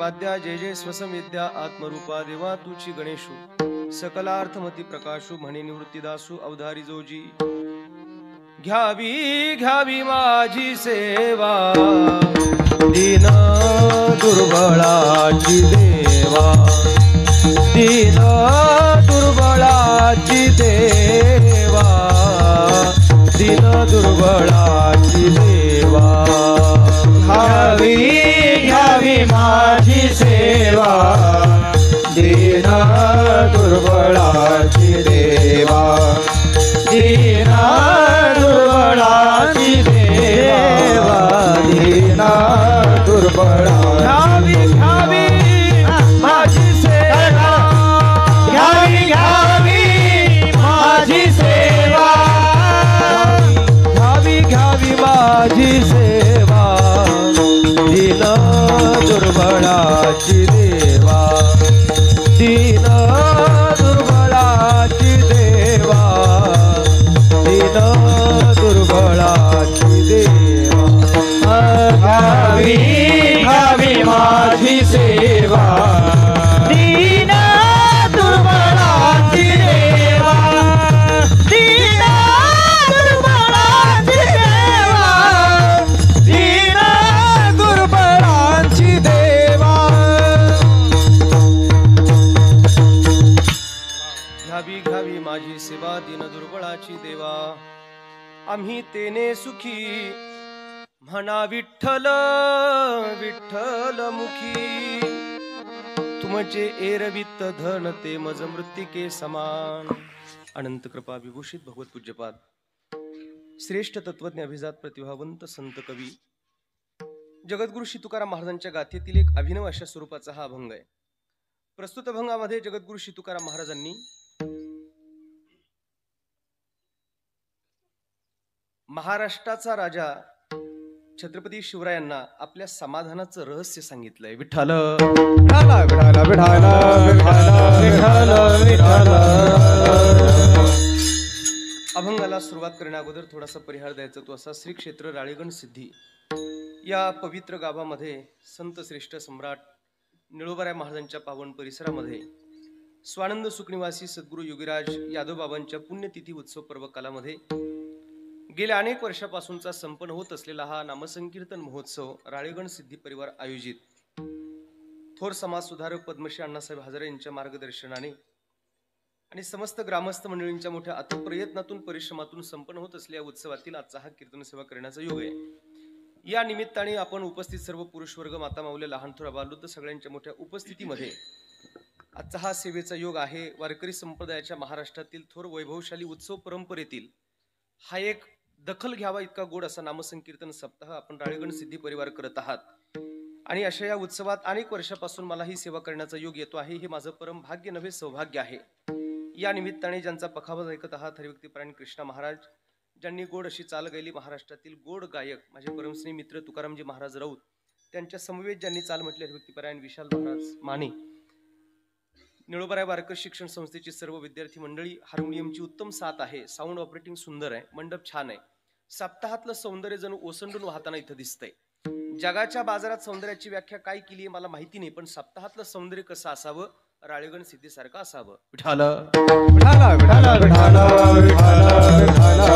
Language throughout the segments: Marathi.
प्रतिपाद्या जय जय स्वसंविद्या आत्मरूपा देवा तुची गणेशू सकलार्थमती प्रकाशू म्हणे निवृत्तीदासू अवधारी जोजी घ्यावी घ्यावी माझी सेवा दीन दुर्बळाची देवा दीन दुर्बळाची देवा दीन दुर्बळाची देवा घ्यावी घ्यावी माझी सेवा दीन दुर्बळाची देवा दीन दुर्बळाची देवा दीन दुर्बळा घ्यावी घ्यावी माझी सेवा घ्यावी घ्यावी माझी सेवा घ्यावी घ्यावी माझी सेवा दीन दुर्बळाची देवा दीन दुर्बळाची देवा दीन दुर्बळाची देवा घ्यावी घ्यावी माझी सेवा दीन दुर्बळाची देवा दीन दुर्बळाची देवा दीन दुर्बळाची देवा घ्यावी घ्यावी माझी सेवा दीन दुर्बळाची देवा आम्ही तेने सुखी म्हणा विठ्ठल विठ्ठल मुखी तुमचे एरवित धन ते मज मृत्तिके समान अनंत कृपा विभूषित भगवत पूज्यपाद श्रेष्ठ तत्वज्ञ अभिजात प्रतिभावंत संत कवी जगद्गुरु श्री तुकाराम महाराजांच्या गाथेतील एक अभिनव अशा स्वरूपाचा हा अभंग आहे। प्रस्तुत अभंगामध्ये जगद्गुरु श्री तुकाराम महाराजांनी महाराष्ट्राचा राजा छत्रपती शिवरायांना आपल्या समाधानाचं रहस्य सांगितलंय। विठ्ठल विठाला विठाला विठाला विठाला विठाला अभंगाला सुरुवात करण्या अगोदर थोडासा परिहार द्यायचा तो असा श्री क्षेत्र राळेगण सिद्धी या पवित्र गावामध्ये संत श्रेष्ठ सम्राट निळोबाराय महाराजांच्या पावन परिसरामध्ये स्वानंद सुखनिवासी सद्गुरू योगीराज यादव बाबांच्या पुण्यतिथी उत्सव पर्व कालामध्ये गेल्या अनेक वर्षापासूनचा संपन्न होत असलेला हा नामसंकीर्तन महोत्सव राळेगण सिद्धी परिवार आयोजित थोर समाज सुधारक पद्मश्री अण्णासाहेब हजारे यांच्या मार्गदर्शनाने आणि समस्त ग्रामस्थ मंडळींच्या मोठ्या अथक प्रयत्नातून परिश्रमातून संपन्न होत असलेल्या उत्सवातील आजचा हा कीर्तन सेवा करण्याचा योग आहे। या निमित्ताने आपण उपस्थित सर्व पुरुष वर्ग माता माऊले लहान थोर बालवृद्ध सगळ्यांच्या मोठ्या उपस्थितीमध्ये आजचा हा सेवेचा योग आहे। वारकरी संप्रदायाच्या महाराष्ट्रातील थोर वैभवशाली उत्सव परंपरेतील हा एक दखल घ्यावा इतका गोड असा नामसंकीर्तन सप्ताह आपण राळेगण सिद्धी परिवार करत आहात आणि अशा या उत्सवात अनेक वर्षापासून मला ही सेवा करण्याचा योग येतो आहे। हे माझं परम भाग्य नव्हे सौभाग्य आहे। या निमित्ताने ज्यांचा पखावज ऐकत आहात हरिभक्तीपरायण कृष्णा महाराज ज्यांनी गोड अशी चाल गायली महाराष्ट्रातील गोड गायक माझे परमस्नेही मित्र तुकारामजी महाराज राऊत त्यांच्या समवेत ज्यांनी चाल म्हटली हरिभक्तीपरायण विशाल महाराज माने निळोबाराय वारकरी शिक्षण संस्थेची सर्व विद्यार्थी मंडळी हार्मोनियमची उत्तम साथ आहे। साऊंड ऑपरेटिंग सुंदर आहे। मंडप छान आहे। सप्ताहातलं सौंदर्य जणू ओसंडून वाहताना इथं दिसतंय। जगाच्या बाजारात सौंदर्याची व्याख्या काय केली आहे मला माहिती नाही पण सप्ताहातलं सौंदर्य कसं असावं राळेगण सिद्धीसारखं असावं। विठाल विठाला विठाला विठाला विठाला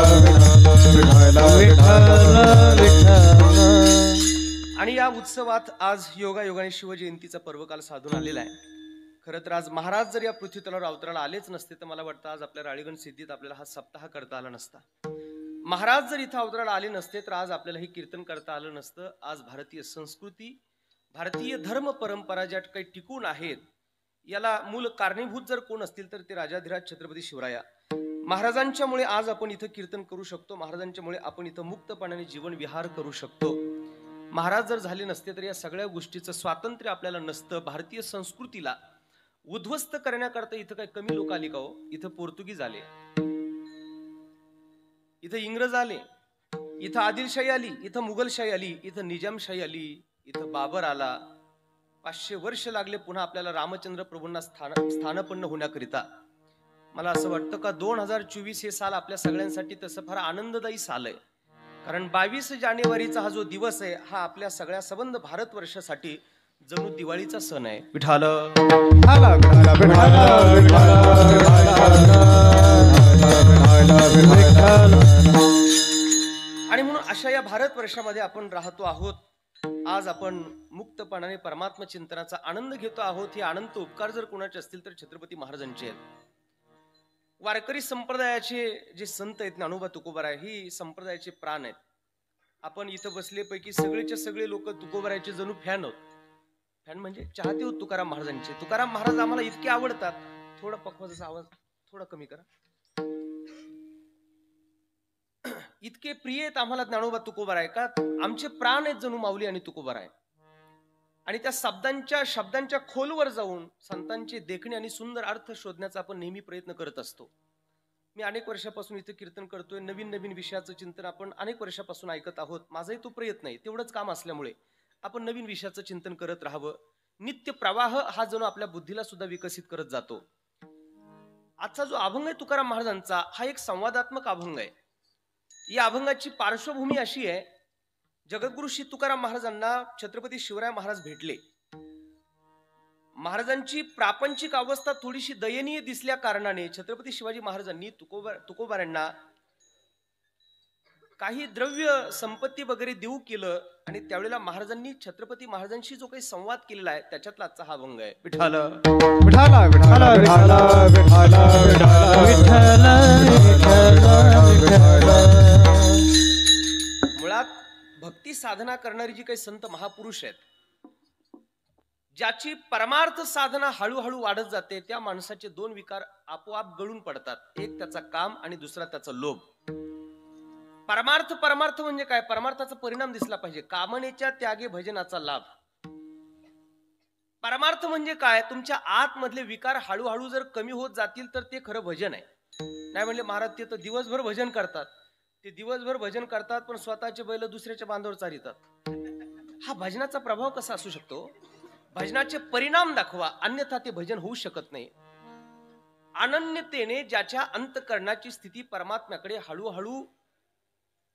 विठाला आणि या उत्सवात आज योगायोगाने शिवजयंतीचा पर्वकाल साधून आलेला आहे। खरं तर आज महाराज जर या पृथ्वी तलावर अवतराला आलेच नसते तर मला वाटतं आज आपल्या राळेगण सिद्धीत आपल्याला हा सप्ताह करता आला नसता। महाराज जर इथं अवतराला आले नसते तर आज आपल्याला हे कीर्तन करता आलं नसतं। आज भारतीय संस्कृती भारतीय धर्म परंपरा ज्या काही टिकून आहेत याला मूल कारणीभूत जर कोण असतील तर ते राजाधिराज छत्रपती शिवराया महाराजांच्यामुळे आज आपण इथं कीर्तन करू शकतो। महाराजांच्यामुळे आपण इथं मुक्तपणाने जीवन विहार करू शकतो। महाराज जर झाले नसते तर या सगळ्या गोष्टीचं स्वातंत्र्य आपल्याला नसतं। भारतीय संस्कृतीला उद्ध्वस्त करण्याकरता इथं काही कमी लोक आली का हो? इथं पोर्तुगीज आले, इथं इंग्रज आले, इथं आदिलशाही आली, इथं मुघलशाही आली, इथं निजामशाही आली, इथं बाबर आला। 500 वर्ष लागले पुन्हा आपल्याला रामचंद्र प्रभूंना स्थानपन्न होण्याकरिता। मला असं वाटतं का 2024 हे साल आपल्या सगळ्यांसाठी तसं फार आनंददायी साल आहे। कारण 22 जानेवारीचा हा जो दिवस आहे हा आपल्या सगळ्या संबंध भारतवर्षासाठी जणू दिवाळीचा सण आहे. विठाल विठाला विठाला विठाला विठाला. आणि म्हणून अशा या भारतवर्षामध्ये आपण राहतो आहोत. आज आपण मुक्तपणाने परमात्म चिंतनाचा आनंद घेतो आहोत. हे अनंत उपकार जर कोणाचे असतील तर छत्रपती महाराजांचे आहेत. वारकरी संप्रदायाचे जे संत आहेत, ज्ञानोबा तुकोबाराय ही संप्रदायाचे प्राण आहेत. आपण इथं बसलेपैकी सगळेचे सगळे लोक तुकोबारायचे जणू फॅन होत. फॅन म्हणजे चाहते होत तुकाराम महाराजांचे. तुकाराम महाराज आम्हाला इतके आवडतात. थोडा पक्वाचा आवाज थोडा कमी करा. इतके प्रिय आहेत आम्हाला ज्ञानोबा तुकोबाराय का आमचे प्राण आहेत जणू माऊली आणि तुकोबाराय. आणि त्या शब्दांच्या खोलवर जाऊन संतांचे देखणे आणि सुंदर अर्थ शोधण्याचा आपण नेहमी प्रयत्न करत असतो. मी अनेक वर्षापासून इथे कीर्तन करतोय. नवीन नवीन विषयाचं चिंतन आपण अनेक वर्षापासून ऐकत आहोत. माझाही तो प्रयत्न आहे. तेवढंच काम असल्यामुळे आपण नवीन विषयाचं चिंतन करत राहावं. नित्य प्रवाह हा जणू आपल्या बुद्धीला सुद्धा विकसित करत जातो. आजचा जो अभंग आहे तुकाराम महाराजांचा हा एक संवादात्मक अभंग आहे. या अभंगाची पार्श्वभूमी अशी आहे, जगद्गुरु श्री तुकाराम महाराजांना छत्रपती शिवराय महाराज भेटले. महाराजांची प्रापंचिक अवस्था थोडीशी दयनीय दिसल्या कारणाने छत्रपती शिवाजी महाराजांनी तुकोबारांना काही द्रव्य संपत्ती वगैरे देऊ केलं. आणि त्यावेळेला महाराजांनी छत्रपती महाराजांशी जो काही संवाद केलेला आहे त्याच्यातला आजचा हा अभंग आहे. विठाल विठाला विठाला विठाला विठाला विठाला विठाला. मुळात भक्ती साधना करणारी जी काही संत महापुरुष आहेत, ज्याची परमार्थ साधना हळूहळू वाढत जाते, त्या माणसाचे दोन विकार आपोआप गळून पडतात. एक त्याचा काम आणि दुसरा त्याचा लोभ. परमार्थ म्हणजे काय? परमार्थाचा परिणाम दिसला पाहिजे. कामनेच्या त्यागे भजनाचा लाभ. परमार्थ म्हणजे काय? तुमच्या आतमधले विकार हळूहळू जर कमी होत जातील तर ते खरं भजन आहे. नाही म्हणजे महाराज ते तर दिवसभर भजन करतात. ते दिवसभर भजन करतात पण स्वतःचे बैल दुसऱ्याच्या बांधावर चारितात. हा भजनाचा प्रभाव कसा असू शकतो? भजनाचे परिणाम दाखवा, अन्यथा ते भजन होऊ शकत नाही. अनन्यतेने ज्याच्या अंतःकरणाची स्थिती परमात्म्याकडे हळूहळू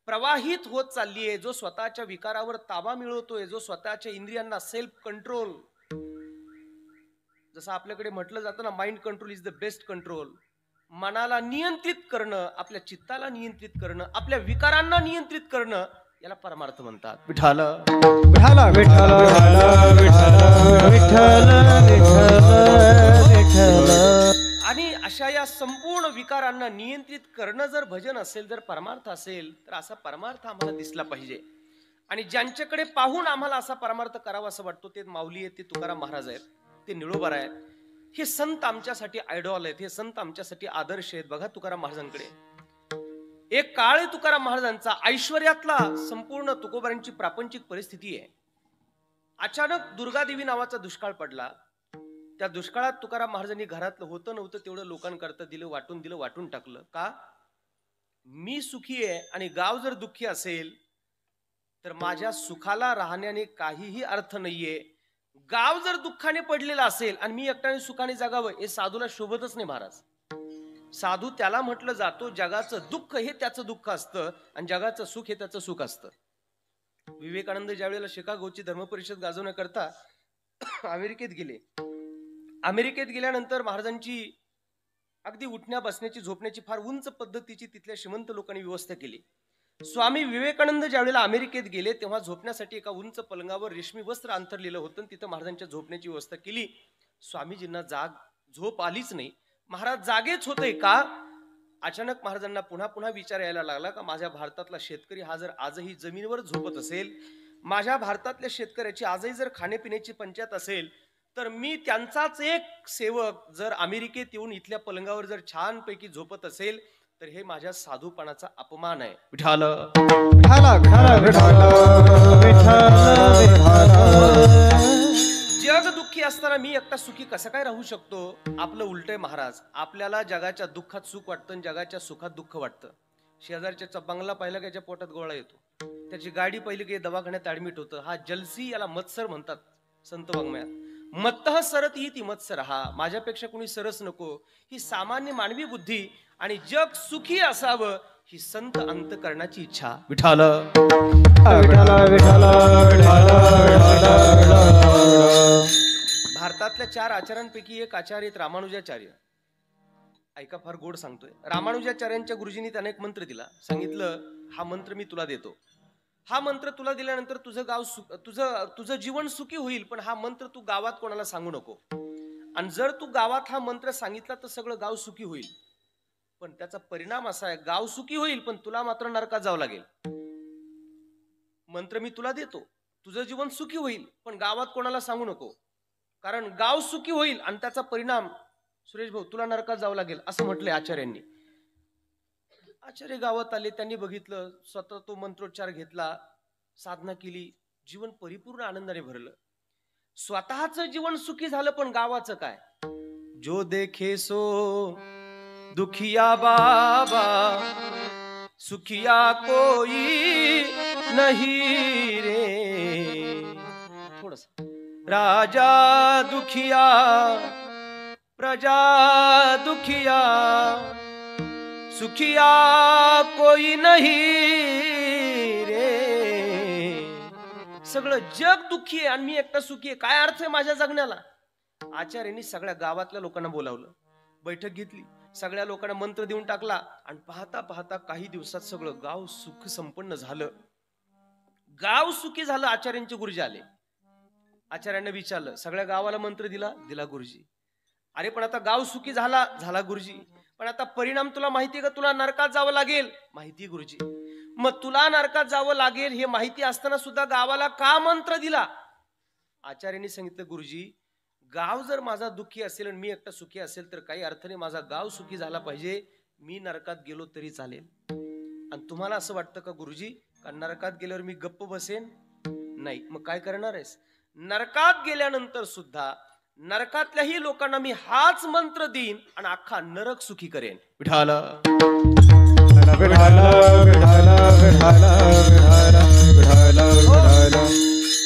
प्रवाहित होत चालली आहे, जो स्वतःच्या विकारावर ताबा मिळवतोय, जो स्वतःच्या इंद्रियांना सेल्फ कंट्रोल, जसं आपल्याकडे म्हटलं जातं ना, mind control is the best control. मनाला नियंत्रित करणं, आपल्या चित्ताला नियंत्रित करणं, आपल्या विकारांना नियंत्रित करणं, याला परमार्थ म्हणतात. विठाल विठाला विठाला विठाला विठाला. आणि अशा या संपूर्ण विकारांना नियंत्रित करणं जर भजन असेल, जर परमार्थ असेल, तर असा परमार्थ आम्हाला दिसला पाहिजे. आणि ज्यांच्याकडे पाहून आम्हाला असा परमार्थ करावा असं वाटतो ते माऊली आहेत, ते तुकाराम महाराज आहेत, ते निळोबाराय आहेत. हे संत आमच्यासाठी आयडॉल आहेत. हे संत आमच्यासाठी आदर्श आहेत. बघा तुकाराम महाराजांकडे एक काळ आहे तुकाराम महाराजांचा, ऐश्वर्यातला संपूर्ण तुकोबारांची प्रापंचिक परिस्थिती आहे. अचानक दुर्गादेवी नावाचा दुष्काळ पडला. त्या दुष्काळात तुकाराम महाराजांनी घरातलं होतं नव्हतं तेवढं लोकांकरता दिलं, वाटून टाकलं. का? मी सुखी आहे आणि गाव जर दुःखी असेल तर माझ्या सुखाला राहण्याने काहीही अर्थ नाहीये. गाव जर दुःखाने पडलेला असेल आणि मी एकट्याने सुखाने जगावं, हे साधूला शोभतच नाही महाराज. साधू त्याला म्हटलं जातो जगाचं दुःख हे त्याचं दुःख असतं आणि जगाचं सुख हे त्याचं सुख असतं. विवेकानंद ज्या वेळेला शिकागोची धर्मपरिषद गाजवण्याकरता अमेरिकेत गेले. अमेरिकेत गेल्यानंतर महाराजांची अगदी उठण्या बसण्याची झोपण्याची फार उंच पद्धतीची तिथल्या श्रीमंत लोकांनी व्यवस्था केली. स्वामी विवेकानंद ज्यावेळेला अमेरिकेत गेले तेव्हा झोपण्यासाठी एका उंच पलंगावर रेशमी वस्त्र अंथरलेलं होतं. तिथं महाराजांच्या झोपण्याची व्यवस्था केली. स्वामीजींना झोप आलीच नाही. महाराज जागेच होते का? अचानक महाराजांना पुन्हा विचार यायला लागला का माझ्या भारतातला शेतकरी हा जर आजही जमिनीवर झोपत असेल, माझ्या भारतातल्या शेतकऱ्याची आजही जर खाण्यापिण्याची पंचायत असेल, तर मी त्यांचाच एक सेवक जर अमेरिकेत येऊन इथल्या पलंगावर जर छानपैकी झोपत असेल तर हे माझ्या साधूपणाचा अपमान आहे. विठाल विठाला विठाला विठाला विठाला. जग दुःखी असताना मी एकटा सुखी कसा काय राहू शकतो? आपलं उलटय महाराज. आपल्याला जगाच्या दुःखात सुख वाटतं, जगाच्या सुखात दुःख वाटतं. शेजारच्या बंगला पाहिला की त्याच्या पोटात गोळा येतो, त्याची गाडी पाहिली की दवाखान्यात ऍडमिट होतं. हा जलसी, याला मत्सर म्हणतात संत वाङ्मयात. मत्तः सरत ही ती मत्सर. हा माझ्यापेक्षा कोणी सरस नको, ही सामान्य मानवी बुद्धी. आणि जग सुखी असावं ही संत अंतकरणाची इच्छा. विठाल विठाल विठाल विठाल भारतातल्या 4 आचार्यांपैकी एक आचार्य आहेत रामानुजाचार्य. ऐका, फार गोड सांगतोय. रामानुजाचार्यांच्या गुरुजींनी त्याने एक मंत्र दिला. सांगितलं, हा मंत्र मी तुला देतो. हा मंत्र तुला दिल्यानंतर तुझं गाव तुझं जीवन सुखी होईल, पण हा मंत्र तू गावात कोणाला सांगू नको. आणि जर तू गावात हा मंत्र सांगितला तर सगळं गाव सुखी होईल, पण त्याचा परिणाम असा आहे, गाव सुखी होईल पण तुला मात्र नरकात जावं लागेल. मंत्र मी तुला देतो, तुझं जीवन सुखी होईल, पण गावात कोणाला सांगू नको, कारण गाव सुखी होईल आणि त्याचा परिणाम सुरेश भाऊ तुला नरकात जावं लागेल, असं म्हटलंय आचार्यांनी. आचार्य गावात आले, त्यांनी बघितलं, स्वतः तो मंत्रोच्चार घेतला, साधना केली, जीवन परिपूर्ण आनंदाने भरलं. स्वतःचं जीवन सुखी झालं, पण गावाचं काय? जो देखे सो दुखिया बाबा, सुखिया कोई नहीं रे. थोडस राजा दुखिया प्रजा दुखिया, सुखिया कोई नहीं रे. सगळं जग दुःखी आहे आणि मी एकटा सुखी आहे. काय अर्थ आहे माझ्या जगण्याला? आचार्यांनी सगळ्या गावातल्या लोकांना बोलावलं, बैठक घेतली, सगळ्या लोकांना मंत्र देऊन टाकला आणि पाहता पाहता काही दिवसात सगळं गाव सुख संपन्न झालं. गाव सुखी झालं. आचार्यांचे गुरुजी आले. आचार्यांना विचारलं, सगळ्या गावाला मंत्र दिला गुरुजी. अरे पण आता गाव सुखी झाला गुरुजी, पण आता परिणाम तुला माहिती का? तुला नरकात जावं लागेल. माहिती गुरुजी. मग तुला नरकात जावं लागेल हे माहिती असताना सुद्धा गावाला का मंत्र दिला? आचार्यांनी सांगितलं, गुरुजी, गाव जर माझा दुःखी असेल आणि मी एकटा सुखी असेल तर काही अर्थाने माझा गाव सुखी झाला पाहिजे. मी नरकात गेलो तरी चालेल. आणि तुम्हाला असं वाटतं का गुरुजी, का नरकात गेल्यावर मी गप्प बसेन? नाही. मग काय करणार आहेस? नरकात गेल्यानंतर सुद्धा नरकातल्याही लोकांना मी हाच मंत्र देईन आणि अख्खा नरक सुखी करेन. विठाल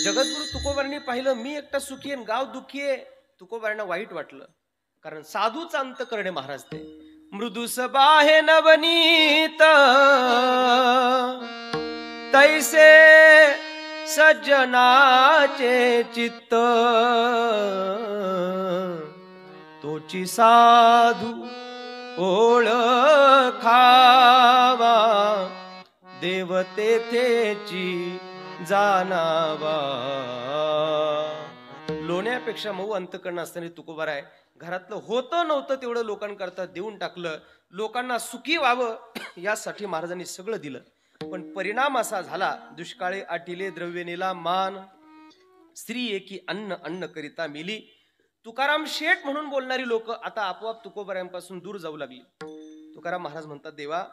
जगद्गुरु तुकोबारांनी पाहिलं, मी एकटा सुखी आहे, गाव दुःखी आहे. तुकोबारांना वाईट वाटलं, कारण साधूचा अंत करणे महाराज ते. मृदुस बाहे नवनीत तैसे सज्जनाचे चित्त, तोची साधू ओळखावा, देव तेथेची जाणावा. लोण्यापेक्षा मऊ अंतकरण असताना तुकोबार आहे. घरातलं होतं नव्हतं तेवढं लोकांकरता देऊन टाकलं. लोकांना सुखी व्हावं यासाठी महाराजांनी सगळं दिलं, पण परिणाम असा झाला, दुष्काळे आटिले द्रव्य नेला मान, स्त्री एकी अन्न अन्न करिता मिली. तुकाराम शेठ म्हणून बोलणारी लोक आता आपोआप तुकोबारांपासून दूर जाऊ लागली. तुकाराम महाराज म्हणतात, देवा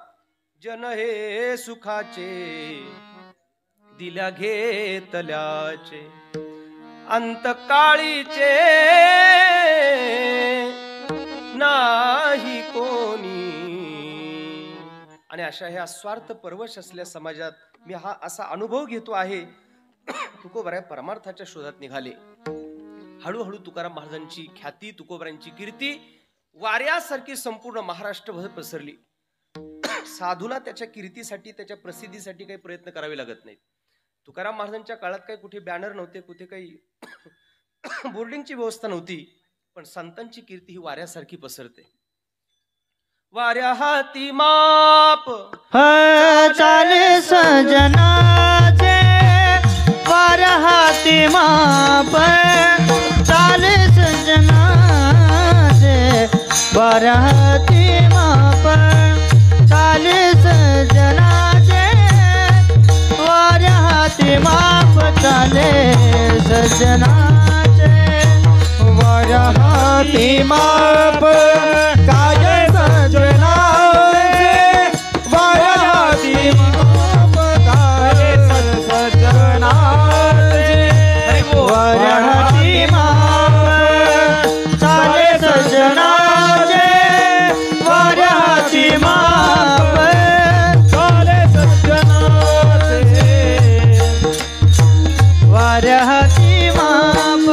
जन हे सुखाचे दिल्या घेतल्याचे, अंतकाळीचे नाही कोणी. आणि अशा ह्या स्वार्थ परवश असलेल्या समाजात मी हा असा अनुभव घेतो आहे. तुकोबाराय परमार्थाच्या शोधात निघाले. हळूहळू तुकाराम महाराजांची ख्याती, तुकोबारांची कीर्ती वाऱ्यासारखी संपूर्ण महाराष्ट्रभर पसरली. साधूला त्याच्या कीर्तीसाठी, त्याच्या प्रसिद्धीसाठी काही प्रयत्न करावे लागत नाहीत. तुकाराम महाराजांच्या काळात काही कुठे बॅनर नव्हते, कुठे काही बोर्डिंगची व्यवस्था नव्हती, पण संतांची कीर्ती ही वाऱ्यासारखी पसरते. वाऱ्या हाती माप चाले सजनाचे, वाऱ्या हाती माप चाले सजनाचे, वाऱ्या हाती माप चाले सजनाचे, वाऱ्या हाती माप चाले सजनाचे, वाऱ्या हाती माप चाले सजनाचे, वाऱ्या हाती माप चाले सजनाचे, वाऱ्या हाती माप चाले सजनाचे, वाऱ्या हाती माप चाले सजनाचे, वाऱ्या हाती माप.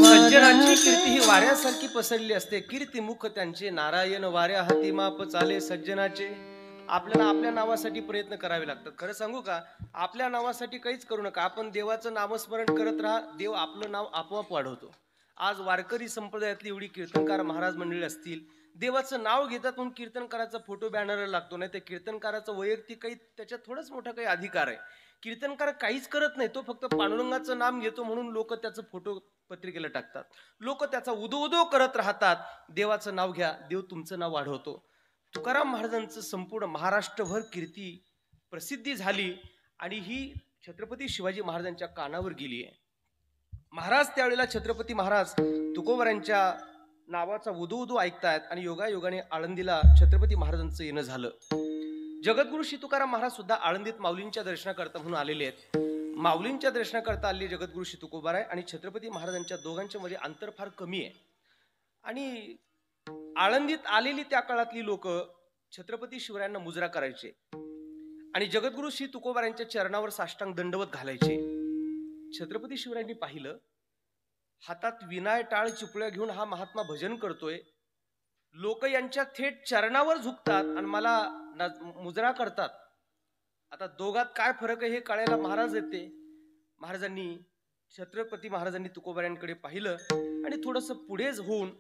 सज्जनाची कीर्ती ही वाऱ्यासारखी पसरली असते. कीर्ती मुख त्यांचे नारायण, वाऱ्या हाती माप चाले सज्जनाचे. आपल्याला आपल्या नावासाठी प्रयत्न करावे लागतात. खरं सांगू का, आपल्या नावासाठी काहीच करू नका. आपण देवाचं नामस्मरण करत राहा, देव आपलं नाव आपोआप वाढवतो. आज वारकरी संप्रदायातली एवढी कीर्तनकार महाराज मंडळी असतील, देवाचं नाव घेतात म्हणून कीर्तनकाराचा फोटो बॅनर लागतो. नाही तर कीर्तनकाराचं वैयक्तिक काही त्याच्यात थोडंच मोठा काही अधिकार आहे. कीर्तनकार काहीच करत नाही, तो फक्त पांडुरंगाचं नाम घेतो म्हणून लोक त्याचं फोटो पत्रिकेला टाकतात. लोक त्याचा उदो उदो करत राहतात. देवाचं नाव घ्या, देव तुमचं नाव वाढवतो. तुकाराम महाराजांचं संपूर्ण महाराष्ट्रभर कीर्ती प्रसिद्धी झाली आणि ही छत्रपती शिवाजी महाराजांच्या कानावर गेली आहे. महाराज त्यावेळेला छत्रपती महाराज तुकोबरांच्या नावाचा उदो उदो ऐकतायत आणि योगायोगाने आळंदीला छत्रपती महाराजांचं येणं झालं. जगद्गुरु श्री तुकाराम महाराज सुद्धा आळंदीत माऊलींच्या दर्शनाकरता म्हणून आलेले आहेत. माऊलींच्या दर्शनाकरता आलेले जगद्गुरु श्री तुकोबाराय आणि छत्रपती महाराजांच्या दोघांच्या मध्ये अंतर फार कमी आहे. आणि आळंदीत आलेली त्या काळातली लोक छत्रपती शिवरायांना मुजरा करायचे आणि जगद्गुरु श्री तुकोबारायांच्या चरणावर साष्टांग दंडवत घालायचे. छत्रपती शिवरायांनी पाहिलं, हातात विनाय टाळ चिपळ्या घेऊन हा महात्मा भजन करतोय, लोक यांच्या थेट चरणावर झुकतात आणि मला मुजरा करतात. आता दोघात काय फरक आहे हे कळायला महाराज येते. छत्रपती महाराजांनी तुकोबारायांकडे पाहिलं आणि थोडस पुढे होऊन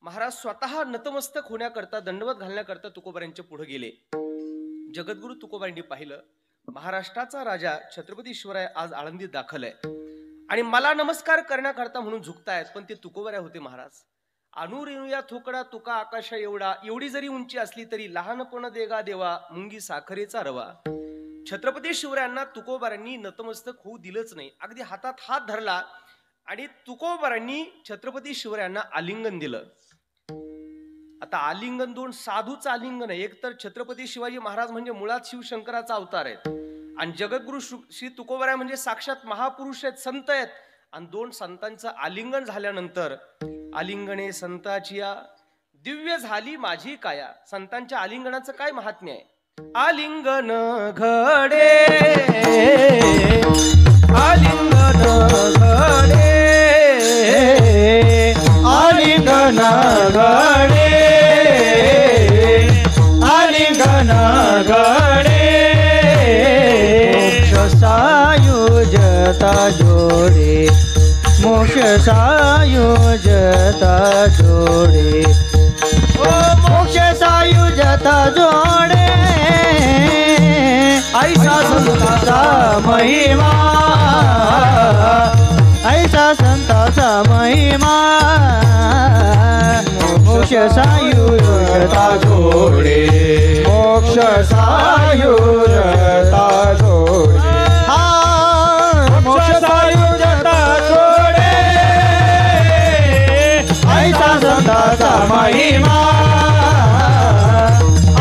महाराज स्वतः नतमस्तक होण्याकरता दंडवत घालण्याकरता तुकोबारायांच्या पुढे गेले. जगद्गुरु तुकोबारायांनी पाहिलं, महाराष्ट्राचा राजा छत्रपती शिवराय आज आळंदीत दाखल आहे आणि मला नमस्कार करण्याकरता म्हणून झुकतायत, पण ते तुकोबाराय होते. महाराज आणू रेणूया थोकडा तुका आकाशा एवढा, एवढी जरी उंची असली तरी लहानपण देगा देवा मुंगी साखरेचा रवा. छत्रपती शिवरायांना तुकोबारांनी नतमस्तक होऊ दिलंच नाही. अगदी हातात हात धरला आणि तुकोबारांनी छत्रपती शिवरायांना आलिंगन दिलं. आता आलिंगन दोन साधूचं आलिंगन आहे. एक तर छत्रपती शिवाजी महाराज म्हणजे मुळात शिवशंकराचा अवतार आहेत आणि जगद्गुरु श्री तुकोबाराय म्हणजे साक्षात महापुरुष आहेत, संत आहेत. आणि दोन संतांचं आलिंगन झाल्यानंतर आलिंगने संताचिया दिव्य झाली माझी काया. संतांच्या आलिंगनाचं काय महात्म्य आहे. आलिंगन घडे आलिंगन घडे आलिंगन घडे आलिंगन घडे मोक्ष सायुजता जोडे मोक्ष सायुजता जोडे ओ मोक्ष सायुजता जोडे ऐसा संताचा महिमा ऐसा संताचा महिमा मोक्ष सायुजता जोडे मोक्ष सायुजता जोडे हा मोक्ष सायुजता जोडे ऐसा संताचा महिमा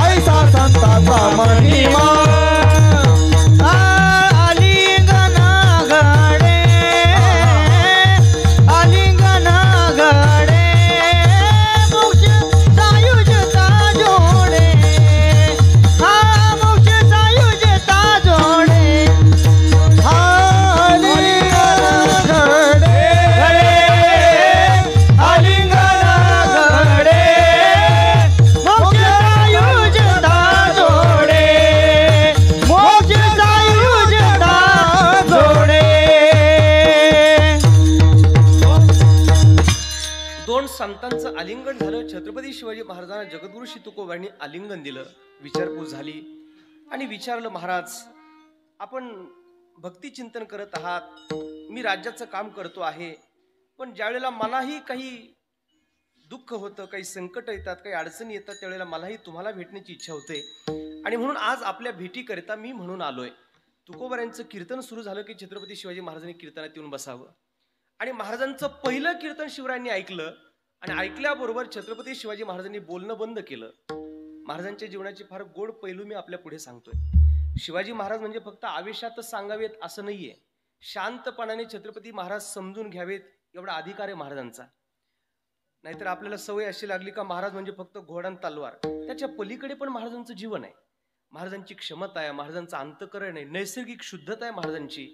ऐसा संताचा महिमा. संतांचं आलिंगन झालं. छत्रपती शिवाजी महाराजांना जगद्गुरु श्री तुकोबारायांनी आलिंगन दिलं. विचारपूस झाली आणि विचारलं, महाराज आपण भक्ती चिंतन करत आहात, मी राज्याचं काम करतो आहे, पण ज्यावेळेला मलाही काही दुःख होतं, काही संकट येतात, काही अडचणी येतात, त्यावेळेला मलाही तुम्हाला भेटण्याची इच्छा होते आणि म्हणून आज आपल्या भेटीकरिता मी म्हणून आलोय. तुकोबारायांचं कीर्तन सुरू झालं की छत्रपती शिवाजी महाराजांनी कीर्तनात येऊन बसावं आणि महाराजांचं पहिलं कीर्तन शिवरायांनी ऐकलं आणि ऐकल्याबरोबर छत्रपती शिवाजी महाराजांनी बोलणं बंद केलं. महाराजांच्या जीवनाचे फार गोड पैलू मी आपल्या पुढे सांगतोय. शिवाजी महाराज म्हणजे फक्त आवेशातच सांगावेत असं नाहीये, शांतपणाने छत्रपती महाराज समजून घ्यावेत एवढा अधिकार आहे महाराजांचा. नाहीतर आपल्याला सवय अशी लागली का महाराज म्हणजे फक्त घोडा तलवार, त्याच्या पलीकडे पण महाराजांचं जीवन आहे, महाराजांची क्षमता आहे, महाराजांचं अंतःकरण आहे, नैसर्गिक शुद्धता आहे महाराजांची,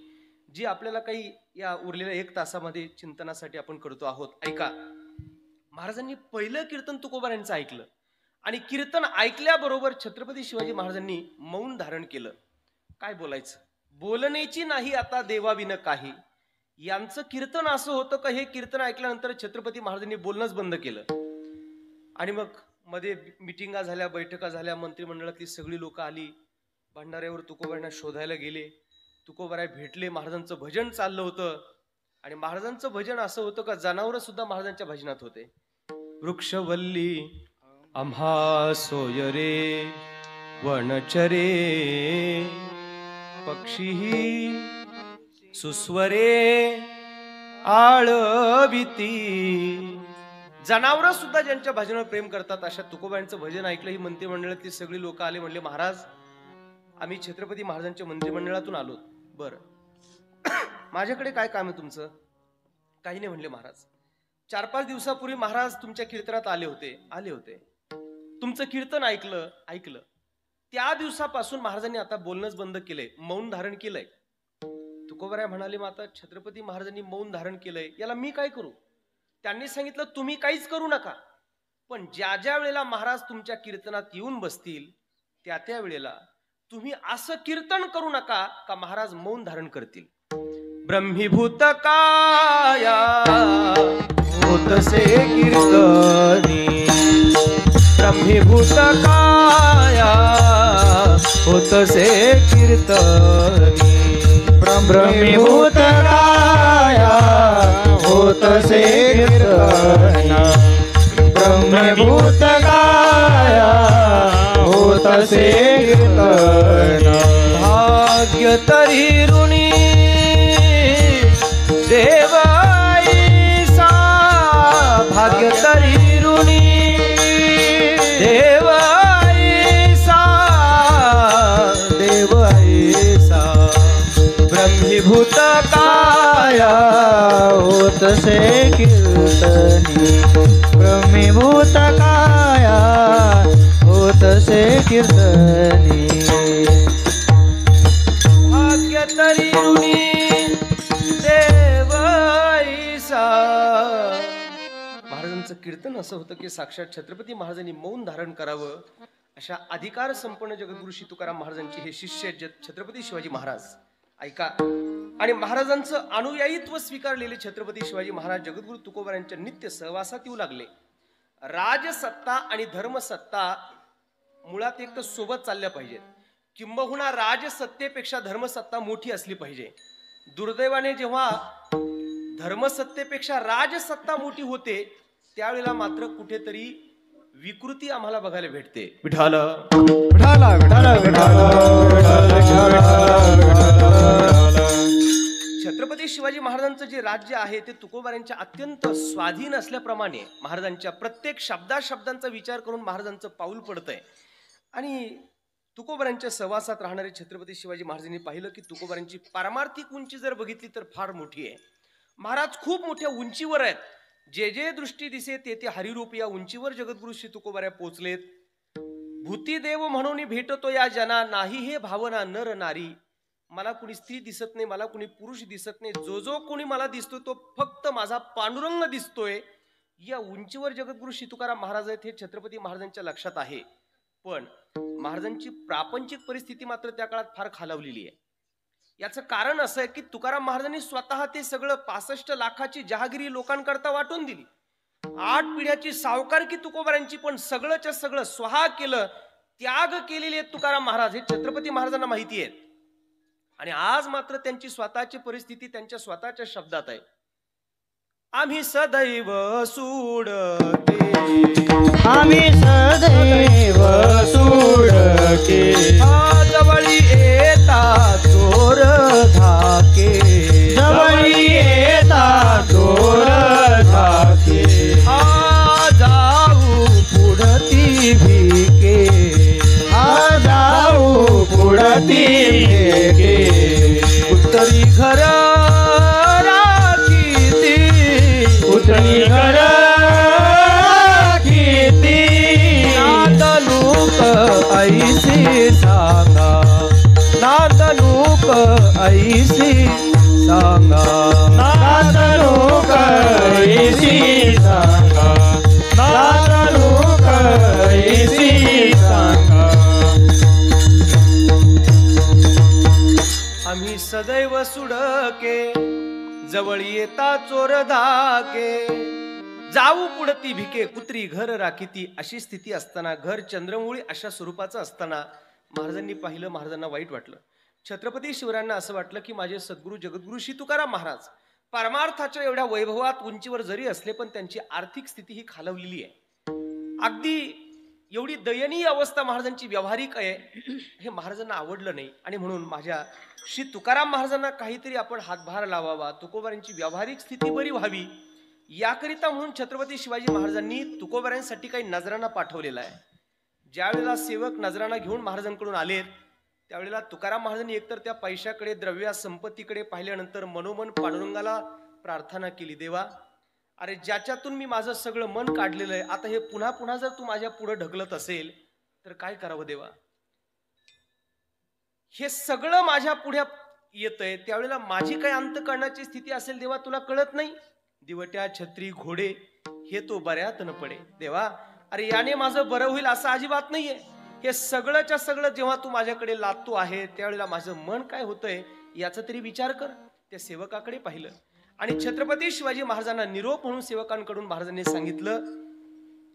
जी आपल्याला काही या उरलेल्या 1 तासामध्ये चिंतनासाठी आपण करतो आहोत. ऐका, महाराजांनी पहिलं कीर्तन तुकोबारायांचं ऐकलं आणि कीर्तन ऐकल्याबरोबर छत्रपती शिवाजी महाराजांनी मौन धारण केलं. काय बोलायचं, बोलण्याची नाही आता देवाविन काही. यांचं कीर्तन असं होतं का हे कीर्तन ऐकल्यानंतर छत्रपती महाराजांनी बोलणंच बंद केलं. आणि मग मध्ये मिटिंगा झाल्या, बैठका झाल्या, मंत्रिमंडळातली सगळी लोक आली, भंडाऱ्यावर तुकोबारायांना शोधायला गेले. तुकोबाराय भेटले, महाराजांचं भजन चाललं होतं. आणि महाराजांचं भजन असं होतं का जनावर सुद्धा महाराजांच्या भजनात होते. वृक्षवल्ली आम्हा सोय रे वनचरे, पक्षी सुस्वरे आळविती. जनावर सुद्धा ज्यांच्या भजनावर प्रेम करतात अशा तुकोबांचं भजन ऐकलं. ही मंत्रिमंडळातली सगळी लोक आले, म्हणले महाराज आम्ही छत्रपती महाराजांच्या मंत्रिमंडळातून आलो. बर माझ्याकडे काय काम आहे तुमचं? काही नाही म्हणले महाराज. 4-5 दिवसापूर्वी महाराज तुमच्या कीर्तनात आले होते. तुमचं कीर्तन ऐकलं. त्या दिवसापासून महाराजांनी आता बोलणंच बंद केलंय, मौन धारण केलंय. तुकोबाराय म्हणाले मग आता छत्रपती महाराजांनी मौन धारण केलंय, याला मी काय करू? त्यांनी सांगितलं तुम्ही काहीच करू नका, पण ज्या ज्या वेळेला महाराज तुमच्या कीर्तनात येऊन बसतील त्या वेळेला तुम्ही असं कीर्तन करू नका का महाराज मौन धारण करतील. ब्रह्मीभूत काया होतसे कीर्तनी, ब्रह्मीभूत काया होतसे कीर्तनी, ब्रह्मीभूत काया होतसे कीर्तनी, ब्रह्मीभूत काया होतसे कीर्तनी. भाग्य तरी ऋणी देवाईसा, भाग्य तरी ऋणी देवाईसा, देवाईसा. ब्रह्मीभूत काया होतसे कीर्तनी, ब्रह्मीभूत काया होतसे कीर्तनी. भाग्य तरी ऋणी देवाईसा. महाराजांचं कीर्तन असं होतं की साक्षात छत्रपती महाराजांनी मौन धारण करावं. अशा अधिकार संपन्न जगद्गुरु श्री तुकाराम महाराजांचे हे शिष्य छत्रपती शिवाजी महाराज. ऐका. आणि महाराजांचं अनुयायीत्व स्वीकारलेले छत्रपती शिवाजी महाराज जगद्गुरु तुकोबारायांच्या नित्य सहवासात येऊ लागले. राजसत्ता आणि धर्मसत्ता मुळात एक तर सोबत चालल्या पाहिजेत, किंबहुना राजसत्तेपेक्षा धर्मसत्ता मोठी असली पाहिजे. दुर्दैवाने जेव्हा धर्मसत्तेपेक्षा राजसत्ता मोठी होते त्यावेळेला मात्र कुठेतरी विकृती आम्हाला बघायला भेटते. विठाल विठाल विठाल विठाल छत्रपती शिवाजी महाराजांचं जे राज्य आहे ते तुकोबारायांच्या अत्यंत स्वाधीन असल्याप्रमाणे महाराजांच्या प्रत्येक शब्दांचा विचार करून महाराजांचं पाऊल पडतंय. आणि तुकोबारायांच्या सहवासात राहणारे छत्रपती शिवाजी महाराजांनी पाहिलं की तुकोबारायांची पारमार्थिक उंची जर बघितली तर फार मोठी आहे. महाराज खूप मोठ्या उंचीवर आहेत. जे जे दृष्टी दिसे ते ते हरिरूप या उंचीवर जगद्गुरु श्री तुकोबाराय पोचलेत. भूतीदेव म्हणून भेटतो या जना, नाही हे भावना नर नारी. मला कुणी स्त्री दिसत नाही, मला कुणी पुरुष दिसत नाही, जो कोणी मला दिसतोय तो फक्त माझा पांडुरंग दिसतोय. या उंचीवर जगद्गुरु श्री तुकाराम महाराज आहेत हे छत्रपती महाराजांच्या लक्षात आहे. पण महाराजांची प्रापंचिक परिस्थिती मात्र त्या काळात फार खालावलेली आहे. याचं कारण असं आहे की तुकाराम महाराजांनी स्वतः ते सगळं 65 लाखाची जहागिरी लोकांकरता वाटून दिली. 8 पिढ्याची सावकारकी तुकोबारायांची, पण सगळंच्या सगळं स्वहा केलं, त्याग केलेले आहेत तुकाराम महाराज. हे छत्रपती महाराजांना माहिती आहे. आणि आज मात्र त्यांची स्वतःची परिस्थिती त्यांच्या स्वतःच्या शब्दात आहे. आम्ही सदैव सोडके, आम्ही सदैव सोडके, जवळी येता चोर धाके, जवळी येता चोर धाके, जाऊ पुढती भिके, जाऊ पुढती भिके, उत्तरी घर राखीती, उत्तरी घर राखीती, नादनूक ऐसी सांगा, नादनूक ऐसी सांगा, नादनूक ऐसी सांगा, नादनूक ऐसी सदैव सुडके जवळ येता चोर धाके जाऊ पुढती भिके कुत्री घर राखीती अशी स्थिती असताना घर चंद्रमुळी अशा स्वरूपाचं असताना महाराजांनी पाहिलं. महाराजांना वाईट वाटलं. छत्रपती शिवरायांना असं वाटलं की माझे सद्गुरू जगद्गुरू श्री तुकाराम महाराज परमार्थाच्या एवढ्या वैभवात उंचीवर जरी असले पण त्यांची आर्थिक स्थिती ही खालवलेली आहे. अगदी एवढी दयनीय अवस्था महाराजांची व्यावहारिक आहे. हे महाराजांना आवडलं नाही आणि म्हणून माझ्या श्री तुकाराम महाराजांना काहीतरी आपण हातभार लावावा, तुकोबारांची व्यावहारिक स्थिती बरी व्हावी याकरिता म्हणून छत्रपती शिवाजी महाराजांनी तुकोबारांसाठी काही नजराणा पाठवलेला आहे. ज्यावेळेला सेवक नजराणा घेऊन महाराजांकडून आलेत त्यावेळेला तुकाराम महाराजांनी एकतर त्या पैशाकडे द्रव्या संपत्तीकडे पाहिल्यानंतर मनोमन पांडुरंगाला प्रार्थना केली. देवा, अरे ज्याच्यातून मी माझं सगळं मन काढलेलं आहे आता हे पुन्हा पुन्हा जर तू माझ्या पुढे ढकलत असेल तर काय करावं देवा. हे सगळं माझ्या पुढे येतंय त्यावेळेला माझी काय अंत करण्याची स्थिती असेल देवा तुला कळत नाही. दिवट्या छत्री घोडे हे तो बऱ्यात न पडे. देवा, अरे याने माझं बरं होईल असं अजिबात नाहीये. हे सगळंच्या सगळं जेव्हा तू माझ्याकडे लादतो आहे त्यावेळेला माझं मन काय होतंय याचा तरी विचार कर. त्या सेवकाकडे पाहिलं आणि छत्रपती शिवाजी महाराजांना निरोप म्हणून सेवकांकडून महाराजांनी सांगितलं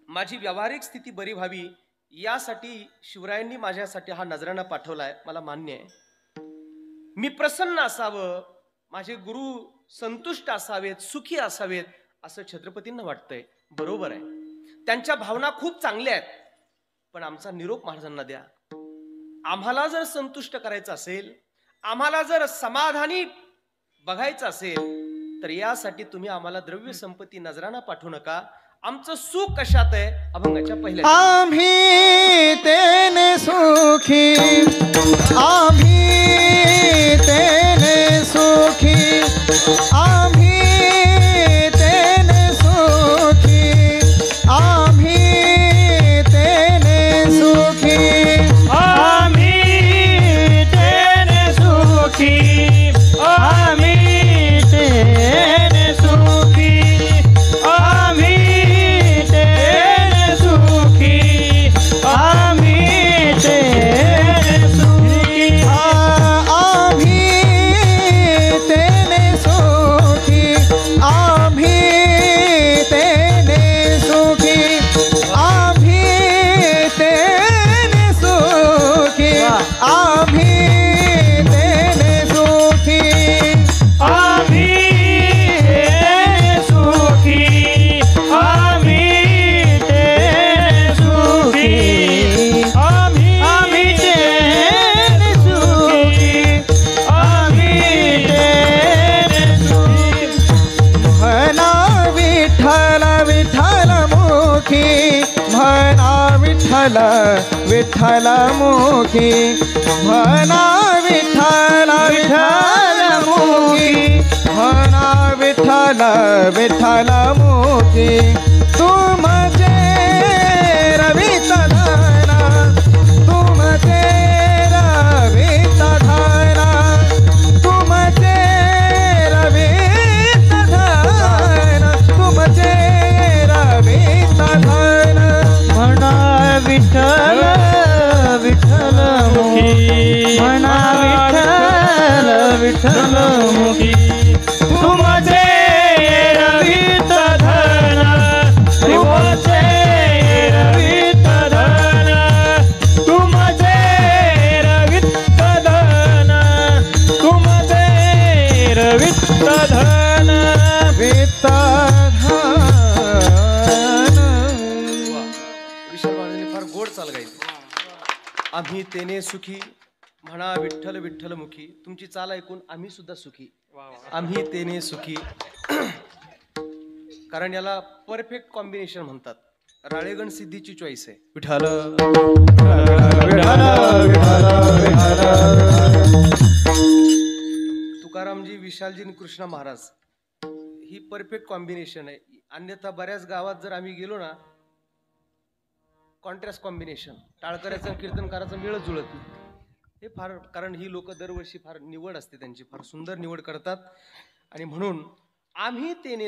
माझी व्यावहारिक स्थिती बरी व्हावी यासाठी शिवरायांनी माझ्यासाठी हा नजराणा पाठवलाय. मला मान्य आहे. मी प्रसन्न असावं, माझे गुरु संतुष्ट असावेत, सुखी असावेत असं छत्रपतींना वाटतंय. बरोबर आहे, त्यांच्या भावना खूप चांगल्या आहेत. पण आमचा निरोप महाराजांना द्या. आम्हाला जर संतुष्ट करायचं असेल, आम्हाला जर समाधानी बघायचं असेल तर यासाठी तुम्ही आम्हाला द्रव्य संपत्ती नजराणा पाठवू नका. आमचं सुख कशात आहे? अभंगाच्या पहिल्या आम्ही तेने सुखी, आम्ही तेने सुखी, आम्ही तेने सुखी, आम्ही तेने सुखी, आम्ही तेने सुखी, आम्ही तेने सुखी, आम्ही तेने सुखी, आम्ही तेने सुखी, आम्ही तेने सुखी, आम्ही तेने सुखी, आम्ही तेने सुखी, आम्ही तेने सुखी, आम्ही तेने सुखी, आम्ही तेने सुखी, आम्ही तेने सुखी, आम्ही तेने सुखी. म्हणा विठ्ठल विठ्ठल मुखी, म्हणा विठ्ठल विठ्ठल मुखी, म्हणा विठ्ठल विठ्ठल मुखी, म्हणा विठ्ठल विठ्ठल मुखी. तुमचे रवित धना, तुमचे रवित धना, तुमचे रवित धना, तुमचे रवित धना. म्हणा विठ्ठल विठ्ठल मुखी, म्हणा विठ्ठल विठ्ठल मुखी. तुमचे रवित धना, तुमचे रवित धना, तुमचे रवित धना, तुमचे रवित धना, वित धना. विशाल महाराजांनी फार गोड चाल गायली. आम्ही तेने सुखी, म्हणा विठ्ठल विठ्ठल मुखी. तुमची चाल ऐकून आम्ही सुद्धा सुखी. आम्ही तेने सुखी कारण याला परफेक्ट कॉम्बिनेशन म्हणतात. राळेगण सिद्धीची चॉईस आहे. विठ्ठल तुकारामजी, विशालजी आणि कृष्णा महाराज ही परफेक्ट कॉम्बिनेशन आहे. अन्यथा बऱ्याच गावात जर आम्ही गेलो ना कॉन्ट्रास्ट कॉम्बिनेशन, टाळकऱ्याचं कीर्तनकाराचं मिळत जुळत नाही. हे फार, कारण ही लोक दरवर्षी फार निवड असते त्यांची, फार सुंदर निवड करतात आणि म्हणून आम्ही तेने